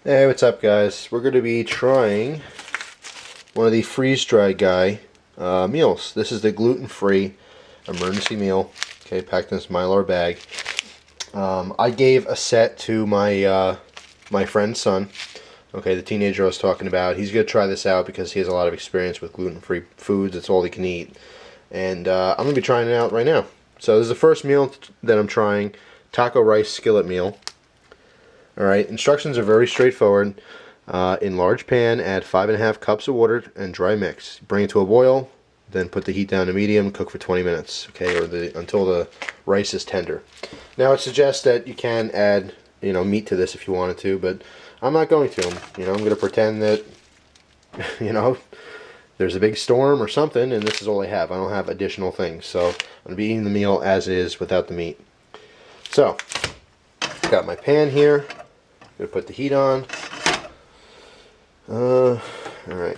Hey, what's up guys? We're going to be trying one of the Freezedryguy meals. This is the gluten-free emergency meal, okay, packed in this Mylar bag. I gave a set to my my friend's son, okay, the teenager I was talking about. He's going to try this out because he has a lot of experience with gluten-free foods. It's all he can eat. And I'm going to be trying it out right now. So this is the first meal that I'm trying, taco rice skillet meal. Alright, instructions are very straightforward. In large pan, add 5½ cups of water and dry mix. Bring it to a boil, then put the heat down to medium, cook for 20 minutes, okay, or until the rice is tender. Now it suggests that you can add, meat to this if you wanted to, but I'm not going to. I'm going to pretend that, there's a big storm or something, and this is all I have. I don't have additional things, so I'm going to be eating the meal as is without the meat. So, got my pan here. Gonna put the heat on. Alright,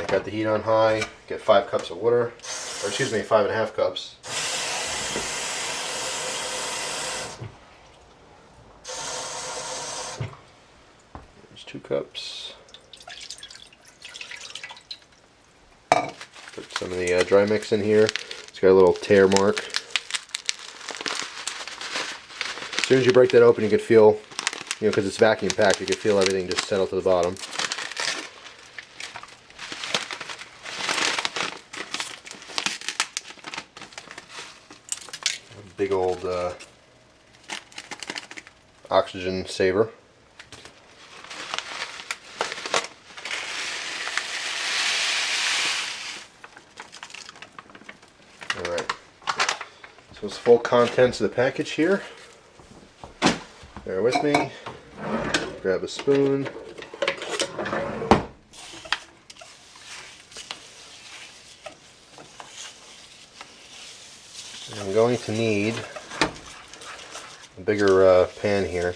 got the heat on high. Get 5 cups of water, or excuse me, 5½ cups. There's 2 cups. Put some of the dry mix in here. It's got a little tear mark. As soon as you break that open, you can feel, because it's vacuum packed, you can feel everything just settle to the bottom. A big old oxygen saver. Alright, so it's full contents of the package here. Bear with me. Grab a spoon. I'm going to need a bigger pan here.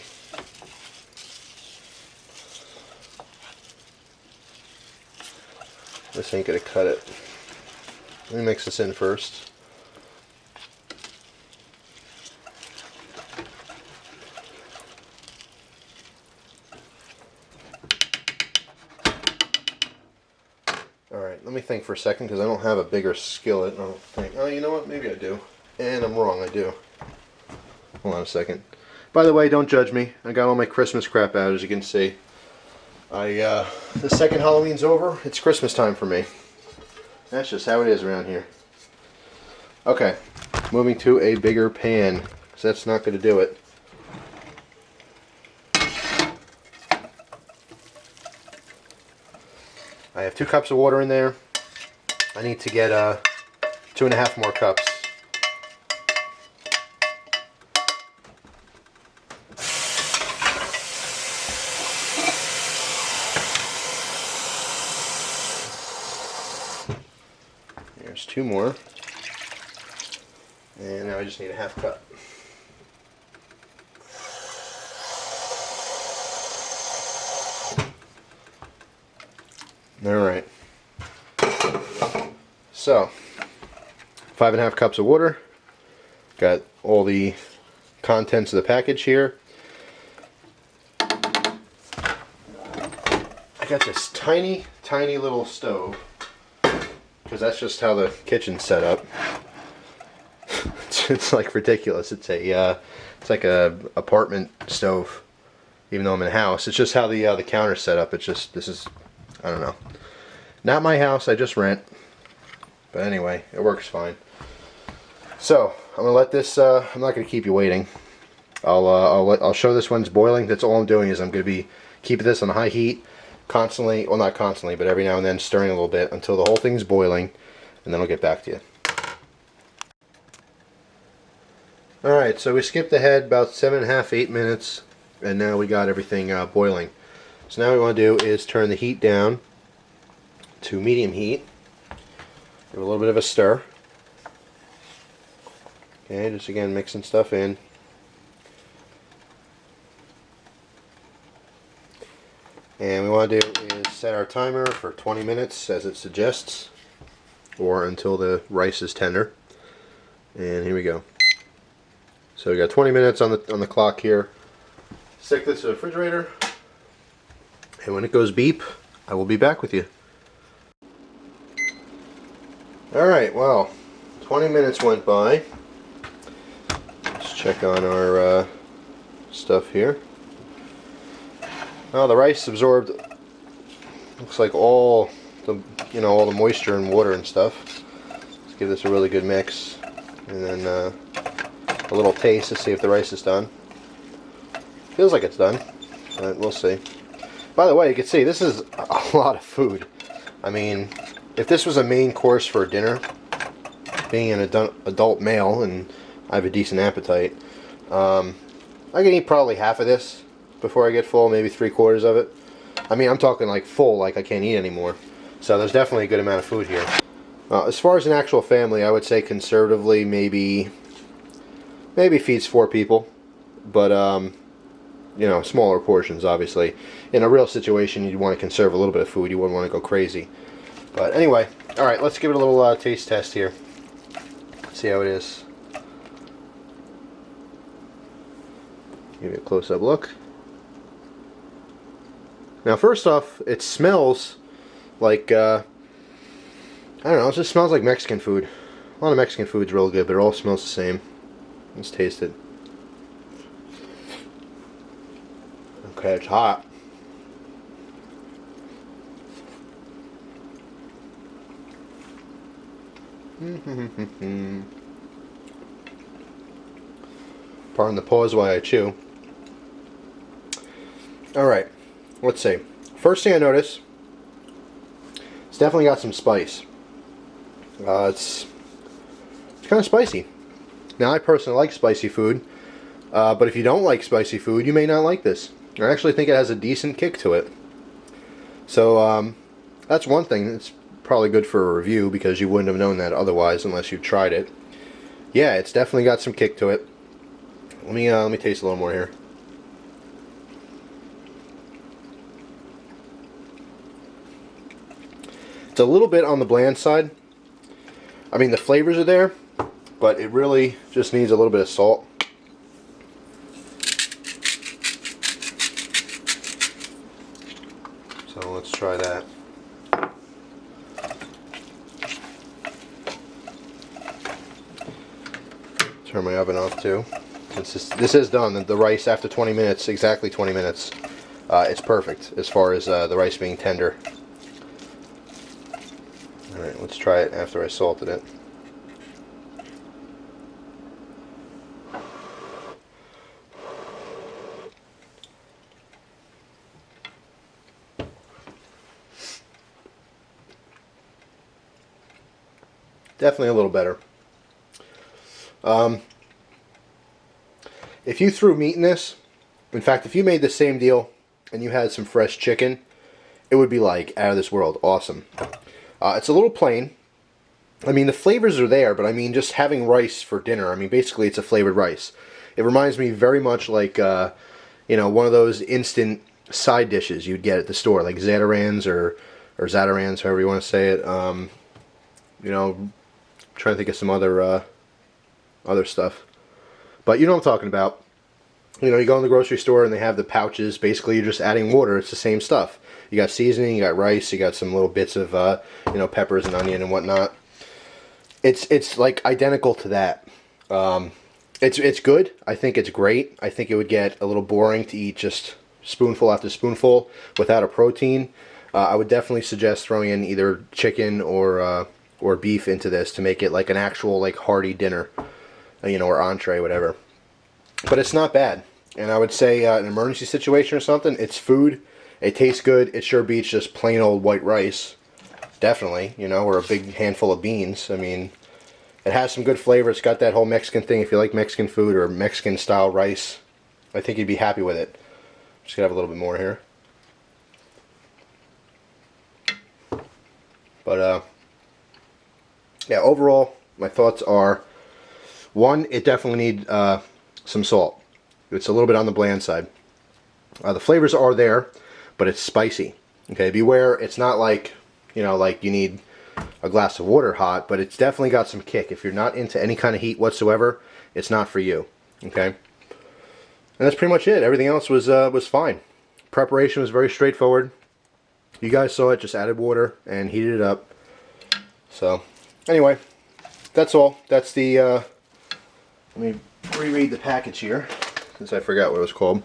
This ain't gonna cut it. Let me mix this in first. Alright, let me think for a second because I don't have a bigger skillet. I don't think. Oh, you know what? Maybe I do. And I'm wrong, I do. Hold on a second. By the way, don't judge me. I got all my Christmas crap out, as you can see. The second Halloween's over. It's Christmas time for me. That's just how it is around here. Okay, moving to a bigger pan, because that's not going to do it. I have 2 cups of water in there. I need to get 2½ more cups. There's 2 more. And now I just need a ½ cup. Alright, so 5½ cups of water, got all the contents of the package here. I got this tiny little stove, because that's just how the kitchen's set up. It's like ridiculous. It's like a apartment stove, even though I'm in a house. It's just how the counter's set up. It's just, this is, I don't know. Not my house, I just rent. But anyway, it works fine. So, I'm going to let this, I'm not going to keep you waiting. I'll show this one's boiling. That's all I'm doing is I'm going to be keeping this on high heat constantly, well not constantly, but every now and then stirring a little bit until the whole thing's boiling, and then I'll get back to you. Alright, so we skipped ahead about 7½ 8 minutes, and now we got everything boiling. So now what we want to do is turn the heat down to medium heat. Give a little bit of a stir. Okay, just again mixing stuff in. And we want to do is set our timer for 20 minutes as it suggests, or until the rice is tender. And here we go. So we got 20 minutes on the clock here. Stick this to the refrigerator. And when it goes beep, I will be back with you. Alright, well, 20 minutes went by. Let's check on our stuff here. Oh, the rice absorbed, looks like all the, all the moisture and water and stuff. Let's give this a really good mix. And then a little taste to see if the rice is done. Feels like it's done, but we'll see. By the way, you can see this is a lot of food. I mean, if this was a main course for dinner, being an adult male and I have a decent appetite, I can eat probably half of this before I get full, maybe 3/4 of it. I mean, I'm talking like full, like I can't eat anymore. So there's definitely a good amount of food here. As far as an actual family, I would say conservatively maybe feeds 4 people, but smaller portions, obviously. In a real situation, you'd want to conserve a little bit of food. You wouldn't want to go crazy. But anyway, alright, let's give it a little taste test here. See how it is. Give you a close-up look. Now, first off, it smells like, I don't know, it just smells like Mexican food. A lot of Mexican food's real good, but it all smells the same. Let's taste it. Okay, it's hot. Pardon the pause while I chew. Alright, let's see. First thing I notice, it's definitely got some spice. It's kind of spicy. Now, I personally like spicy food, but if you don't like spicy food, you may not like this. I actually think it has a decent kick to it. So, that's one thing that's probably good for a review, because you wouldn't have known that otherwise unless you tried it. Yeah, it's definitely got some kick to it. Let me taste a little more here. It's a little bit on the bland side. I mean, the flavors are there, but it really just needs a little bit of salt. So let's try that. Turn my oven off too. This is done. The rice, after 20 minutes, exactly 20 minutes, it's perfect as far as the rice being tender. Alright, let's try it after I salted it. Definitely a little better. If you threw meat in this, in fact, if you made the same deal and you had some fresh chicken, it would be like out of this world. Awesome. It's a little plain. I mean, the flavors are there, but I mean, just having rice for dinner, I mean, basically it's a flavored rice. It reminds me very much like, one of those instant side dishes you'd get at the store, like Zatarans or Zatarans, however you want to say it. Trying to think of some other stuff. But you know what I'm talking about. You go in the grocery store and they have the pouches. Basically, you're just adding water. It's the same stuff. You got seasoning, you got rice, you got some little bits of, peppers and onion and whatnot. It's like identical to that. It's good. I think it's great. I think it would get a little boring to eat just spoonful after spoonful without a protein. I would definitely suggest throwing in either chicken or beef into this to make it like an actual like hearty dinner, or entree, whatever. But it's not bad, and I would say an emergency situation or something, it's food. It tastes good. It sure beats just plain old white rice, definitely. Or a big handful of beans. I mean, it has some good flavor. It's got that whole Mexican thing. If you like Mexican food or Mexican style rice, I think you'd be happy with it. Just gonna have a little bit more here. But yeah, overall, my thoughts are, one, it definitely needs some salt. It's a little bit on the bland side. The flavors are there, but it's spicy. Okay, beware, it's not like, like you need a glass of water hot, but it's definitely got some kick. If you're not into any kind of heat whatsoever, it's not for you. Okay? And that's pretty much it. Everything else was fine. Preparation was very straightforward. You guys saw it, just added water and heated it up. So, anyway, that's all. That's the, let me reread the package here, since I forgot what it was called.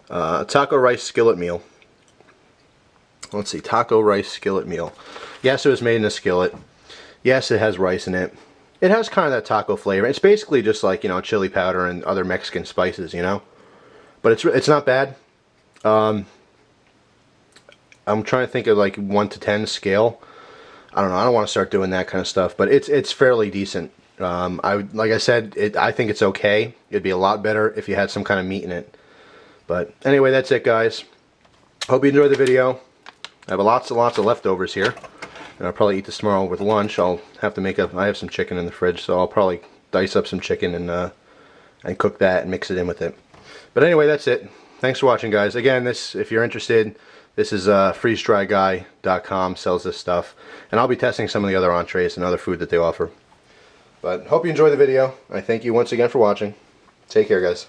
Taco rice skillet meal. Let's see, taco rice skillet meal. Yes, it was made in a skillet. Yes, it has rice in it. It has kind of that taco flavor. It's basically just like, you know, chili powder and other Mexican spices, you know. But it's not bad. I'm trying to think of like 1 to 10 scale. I don't know. I don't want to start doing that kind of stuff, but it's fairly decent. Like I said, I think it's okay. It'd be a lot better if you had some kind of meat in it. But anyway, that's it, guys. Hope you enjoyed the video. I have lots and lots of leftovers here, and I'll probably eat this tomorrow with lunch. I'll have to make up. I have some chicken in the fridge, so I'll probably dice up some chicken and cook that and mix it in with it. But anyway, that's it. Thanks for watching, guys. Again, if you're interested, this is Freezedryguy.com, sells this stuff, and I'll be testing some of the other entrees and other food that they offer. But hope you enjoy the video. I thank you once again for watching. Take care, guys.